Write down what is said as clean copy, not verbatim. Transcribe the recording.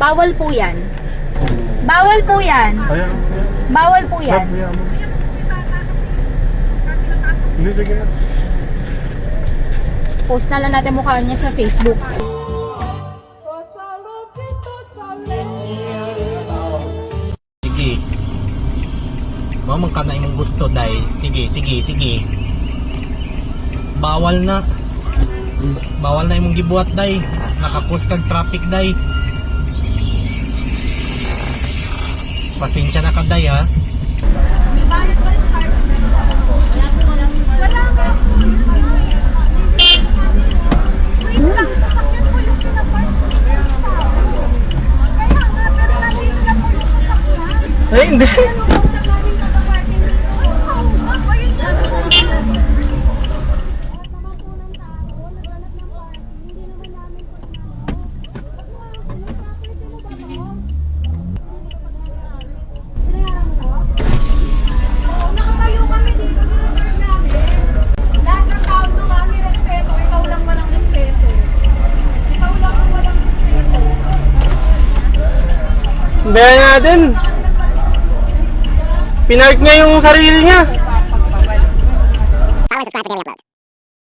Bawal po yan. Bawal po yan. Ayan. Bawal po yan. Hindi, sige. Post na lang natin mukha niya sa Facebook. Sige. Mamang ka na imong gusto, day. Sige. Bawal na. Bawal na imong gibuhat, day. Nakakos kag traffic, day. Pasensya na ka, day, ha. Eh, hindi. Nakatayo kami dito, nireserve namin. Lahat ng tao doon kami respeto, ikaw lang walang respeto. Ikaw lang ang walang respeto. Bayan natin. Pinark niya yung sarili niya. Follow and subscribe for daily uploads.